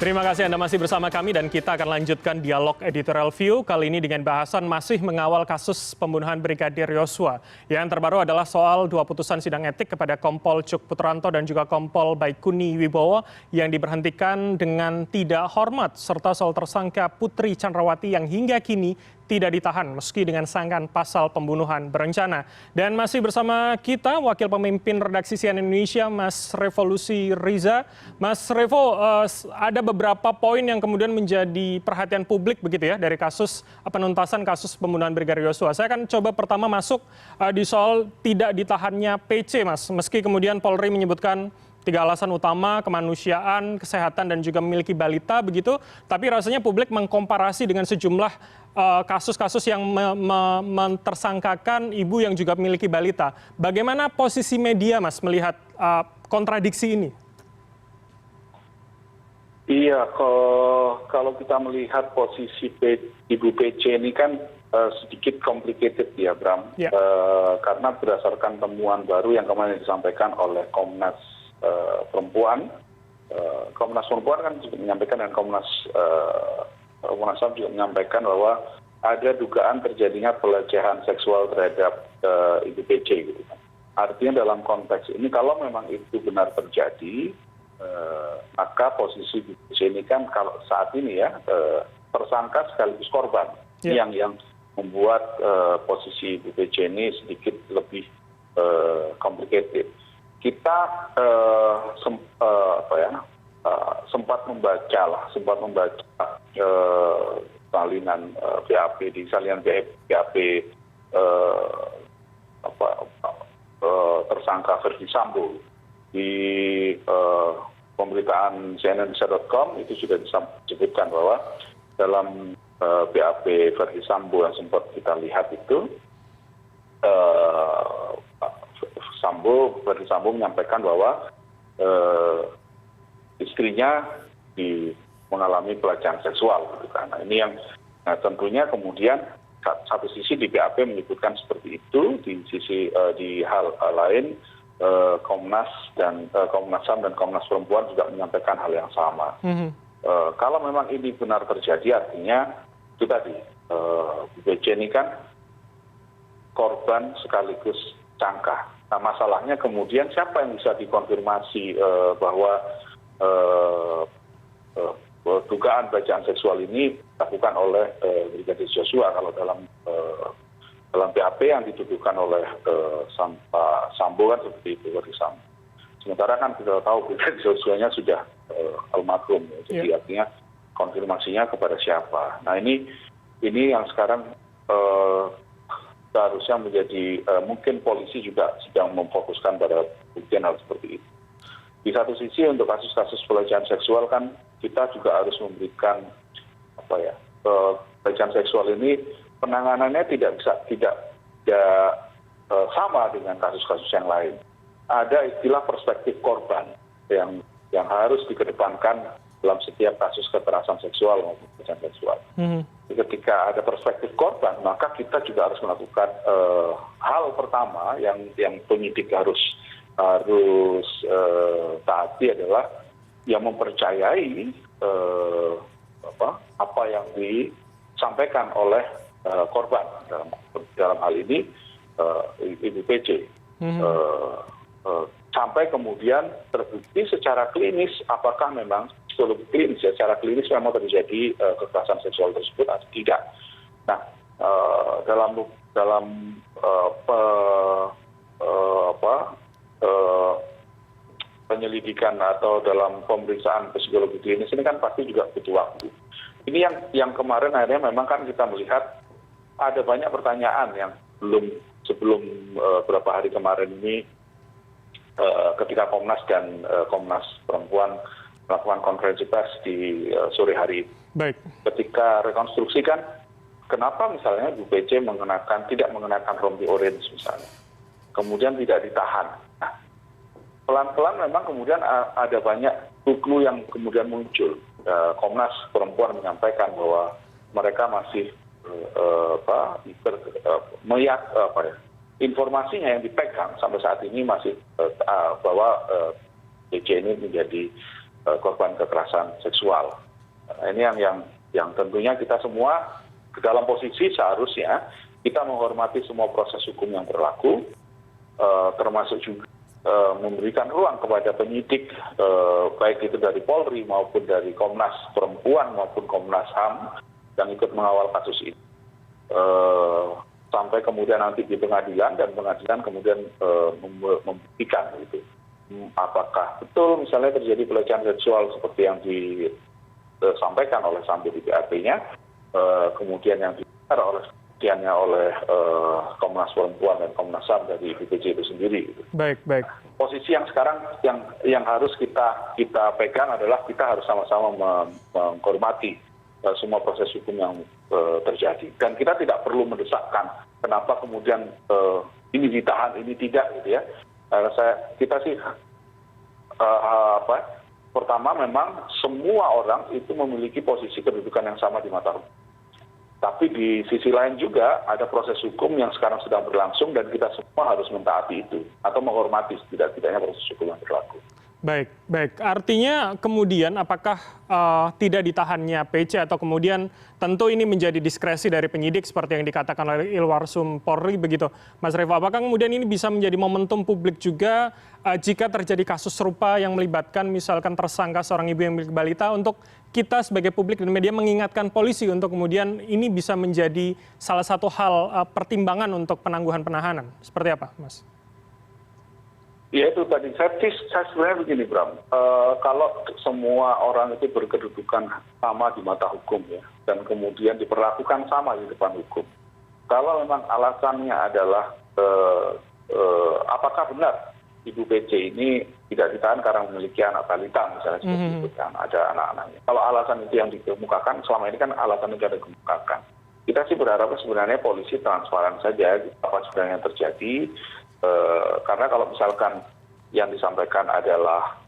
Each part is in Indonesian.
Terima kasih Anda masih bersama kami dan kita akan lanjutkan dialog editorial view kali ini dengan bahasan masih mengawal kasus pembunuhan Brigadir Yosua. Yang terbaru adalah soal 2 putusan sidang etik kepada Kompol Cuk Putranto dan juga Kompol Baikuni Wibowo yang diberhentikan dengan tidak hormat serta soal tersangka Putri Chandrawati yang hingga kini tidak ditahan meski dengan sangkaan pasal pembunuhan berencana. Dan masih bersama kita Wakil Pemimpin Redaksi CNN Indonesia Mas Revolusi Riza. Mas Revo, ada beberapa poin yang kemudian menjadi perhatian publik begitu ya dari kasus penuntasan kasus pembunuhan Brigadir Yosua. Saya akan coba pertama masuk di soal tidak ditahannya PC, Mas. Meski kemudian Polri menyebutkan 3 alasan utama, kemanusiaan, kesehatan, dan juga memiliki balita begitu. Tapi rasanya publik mengkomparasi dengan sejumlah kasus-kasus yang mentersangkakan ibu yang juga memiliki balita. Bagaimana posisi media, Mas, melihat kontradiksi ini? Iya, kalau kita melihat posisi Ibu PC ini kan sedikit complicated ya, Bram. Ya. Karena berdasarkan temuan baru yang kemarin disampaikan oleh Komnas Perempuan. Komnas Perempuan kan juga menyampaikan dan Komnas HAM juga menyampaikan bahwa ada dugaan terjadinya pelecehan seksual terhadap Ibu PC gitu kan. Artinya dalam konteks ini kalau memang itu benar terjadi, maka posisi Ibu PC ini kan kalau saat ini ya tersangka sekaligus korban yang membuat posisi Ibu PC ini sedikit lebih complicated. Kita sempat membaca salinan BAP di salinan BAP tersangka Verdi Sambo di pemberitaan cnnindonesia.com itu sudah disebutkan bahwa dalam BAP Verdi Sambo yang sempat kita lihat itu Verdi Sambo menyampaikan bahwa istrinya mengalami pelecehan seksual gitu kan. Nah, ini yang tentunya kemudian satu sisi di BAP menyebutkan seperti itu, di sisi di hal lain Komnas HAM dan Komnas Perempuan juga menyampaikan hal yang sama. Kalau memang ini benar terjadi, artinya itu tadi BC ini kan korban sekaligus cangkah. Nah, masalahnya kemudian siapa yang bisa dikonfirmasi bahwa dugaan pelecehan seksual ini dilakukan oleh Brigadir Yosua kalau dalam BAP yang dituduhkan oleh Sambo kan seperti itu Verdi Sambo. Sementara kan kita tahu Brigadir Yosua-nya sudah almarhum, ya. Jadi artinya konfirmasinya kepada siapa. Nah ini yang sekarang seharusnya menjadi mungkin polisi juga sedang memfokuskan pada bukti hal seperti itu. Di satu sisi untuk kasus-kasus pelecehan seksual kan kita juga harus memberikan pelecehan seksual ini penanganannya tidak sama dengan kasus-kasus yang lain. Ada istilah perspektif korban yang harus dikedepankan dalam setiap kasus kekerasan seksual maupun pelecehan seksual. Ketika ada perspektif korban, maka kita juga harus melakukan hal pertama yang penyidik harus taati adalah yang mempercayai apa yang disampaikan oleh korban dalam hal ini Ibu PC. Sampai kemudian terbukti secara klinis apakah memang psikologi klinis secara klinis memang terjadi kekerasan seksual tersebut atau tidak. Nah, dalam penyelidikan atau dalam pemeriksaan psikologi klinis ini kan pasti juga butuh waktu. Ini yang kemarin akhirnya memang kan kita melihat ada banyak pertanyaan yang sebelum beberapa hari kemarin ini ketika Komnas dan Komnas Perempuan melakukan konferensi pers di sore hari ini. Baik. Ketika rekonstruksi kan kenapa misalnya Bu PC tidak mengenakan rompi orange misalnya, kemudian tidak ditahan. Nah, pelan-pelan memang kemudian ada banyak clue yang kemudian muncul. Komnas Perempuan menyampaikan bahwa mereka masih informasinya yang dipegang sampai saat ini masih bahwa PC ini menjadi korban kekerasan seksual. Nah, ini yang tentunya kita semua dalam posisi seharusnya kita menghormati semua proses hukum yang berlaku, termasuk juga memberikan ruang kepada penyidik, baik itu dari Polri maupun dari Komnas Perempuan maupun Komnas HAM yang ikut mengawal kasus ini. Sampai kemudian nanti di pengadilan, dan pengadilan kemudian membuktikan gitu. Apakah betul misalnya terjadi pelecehan seksual seperti yang disampaikan oleh Sambo di BAP-nya, kemudian yang didengar oleh Komnas Perempuan dan Komnas HAM dari BPJ itu sendiri. Gitu. Baik. Posisi yang sekarang yang harus kita pegang adalah kita harus sama-sama menghormati semua proses hukum yang terjadi, dan kita tidak perlu mendesakkan kenapa kemudian ini ditahan, ini tidak, gitu ya. Kita sih pertama memang semua orang itu memiliki posisi kedudukan yang sama di mata hukum. Tapi di sisi lain juga ada proses hukum yang sekarang sedang berlangsung, dan kita semua harus mentaati itu atau menghormati tidak-tidaknya proses hukum yang berlaku. Baik. Artinya kemudian apakah tidak ditahannya PC, atau kemudian tentu ini menjadi diskresi dari penyidik seperti yang dikatakan oleh Ilwarsum Polri begitu, Mas Revo. Apakah kemudian ini bisa menjadi momentum publik juga jika terjadi kasus serupa yang melibatkan misalkan tersangka seorang ibu yang milik balita, untuk kita sebagai publik dan media mengingatkan polisi untuk kemudian ini bisa menjadi salah satu hal pertimbangan untuk penangguhan penahanan. Seperti apa, Mas? Ya itu tadi, saya sebenarnya begini Bram, kalau semua orang itu berkedudukan sama di mata hukum ya, dan kemudian diperlakukan sama di depan hukum, kalau memang alasannya adalah apakah benar Ibu PC ini tidak ditahan karena memiliki anak balita misalnya seperti itu kan, ada anak-anaknya. Kalau alasan itu yang dikemukakan, selama ini kan alasan itu yang dikemukakan. Kita sih berharap sebenarnya polisi transparan saja apa sebenarnya yang terjadi. Karena kalau misalkan yang disampaikan adalah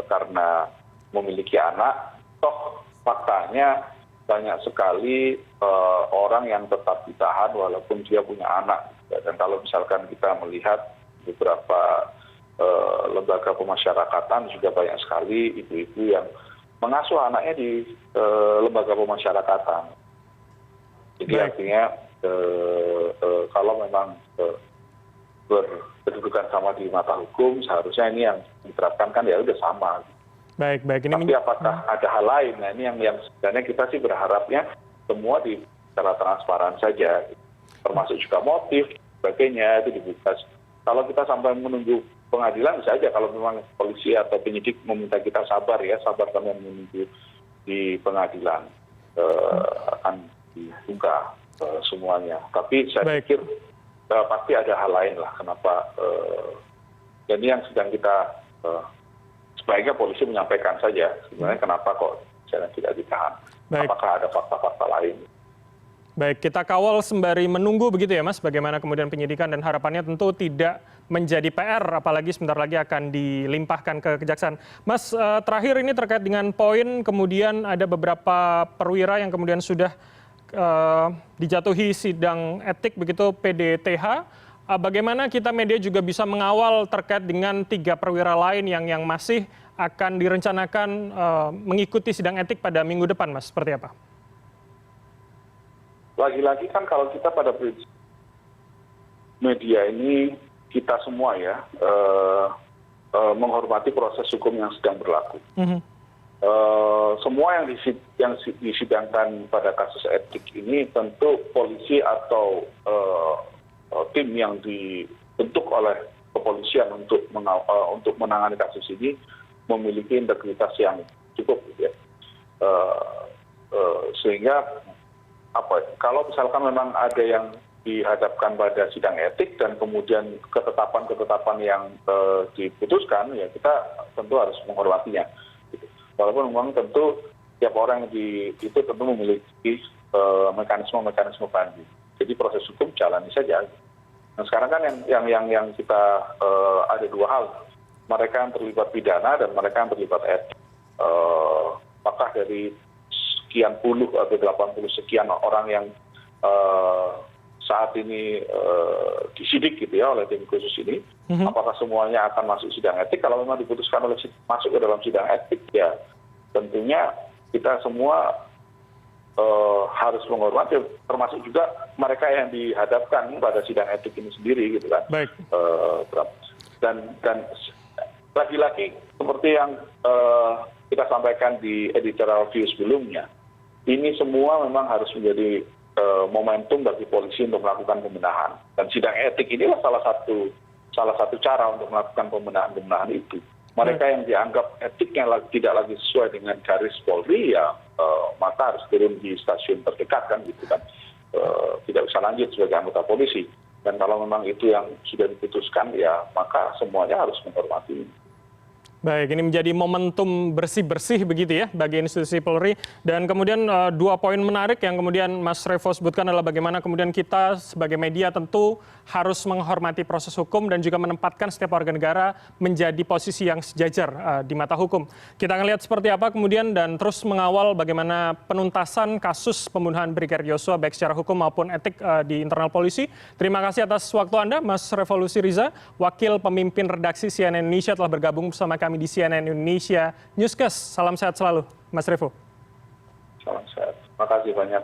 karena memiliki anak, toh faktanya banyak sekali orang yang tetap ditahan walaupun dia punya anak. Dan kalau misalkan kita melihat beberapa lembaga pemasyarakatan juga banyak sekali ibu-ibu yang mengasuh anaknya di lembaga pemasyarakatan. Jadi artinya kalau memang berkedudukan sama di mata hukum, seharusnya ini yang diterapkan kan ya udah sama. Baik. Tapi apakah ada hal lain? Nah ini yang sebenarnya kita sih berharapnya semua secara transparan saja, termasuk juga motif, sebagainya itu dibuka. Kalau kita sampai menunggu pengadilan bisa aja, kalau memang polisi atau penyidik meminta kita sabar kami menunggu di pengadilan akan dibuka semuanya. Tapi saya pikir pasti ada hal lain lah kenapa, jadi yang sedang kita sebaiknya polisi menyampaikan saja sebenarnya kenapa kok tidak ditahan. Apakah ada fakta-fakta lain. Baik, kita kawal sembari menunggu begitu ya Mas, bagaimana kemudian penyidikan, dan harapannya tentu tidak menjadi PR, apalagi sebentar lagi akan dilimpahkan ke kejaksaan. Mas, terakhir ini terkait dengan poin kemudian ada beberapa perwira yang kemudian sudah dijatuhi sidang etik begitu PDTH. Bagaimana kita media juga bisa mengawal terkait dengan 3 perwira lain yang masih akan direncanakan mengikuti sidang etik pada minggu depan, Mas? Seperti apa? Lagi-lagi kan kalau kita pada prinsip media ini kita semua ya menghormati proses hukum yang sedang berlaku. Semua yang disidangkan pada kasus etik ini tentu polisi atau tim yang dibentuk oleh kepolisian untuk menangani kasus ini memiliki integritas yang cukup, gitu ya. Sehingga kalau misalkan memang ada yang dihadapkan pada sidang etik dan kemudian ketetapan-ketetapan yang diputuskan, ya kita tentu harus menghormatinya. Walaupun memang tentu tiap orang itu tentu memiliki mekanisme banding. Jadi proses hukum jalani saja. Nah sekarang kan yang kita ada 2 hal, mereka yang terlibat pidana dan mereka yang terlibat etik. Apakah dari sekian puluh atau 80 sekian orang yang saat ini disidik gitu ya oleh tim khusus ini, apakah semuanya akan masuk sidang etik? Kalau memang diputuskan masuk ke dalam sidang etik, ya tentunya kita semua harus menghormati, termasuk juga mereka yang dihadapkan pada sidang etik ini sendiri gitu kan. Baik. Dan lagi-lagi seperti yang kita sampaikan di editorial view sebelumnya, ini semua memang harus menjadi momentum bagi polisi untuk melakukan pembenahan. Dan sidang etik inilah salah satu cara untuk melakukan pembenahan itu. Mereka yang dianggap etiknya tidak lagi sesuai dengan garis Polri, ya maka harus turun di stasiun terdekat kan gitu kan. Tidak bisa lanjut sebagai anggota polisi. Dan kalau memang itu yang sudah diputuskan, ya maka semuanya harus menghormati. Baik, ini menjadi momentum bersih-bersih begitu ya bagi institusi Polri. Dan kemudian 2 poin menarik yang kemudian Mas Revo sebutkan adalah bagaimana kemudian kita sebagai media tentu harus menghormati proses hukum dan juga menempatkan setiap warga negara menjadi posisi yang sejajar di mata hukum. Kita akan lihat seperti apa kemudian dan terus mengawal bagaimana penuntasan kasus pembunuhan Brigadir Yosua baik secara hukum maupun etik di internal polisi. Terima kasih atas waktu Anda, Mas Revolusi Riza, Wakil Pemimpin Redaksi CNN Indonesia telah bergabung bersama kami di CNN Indonesia Newscast. Salam sehat selalu, Mas Revo. Salam sehat. Terima kasih banyak.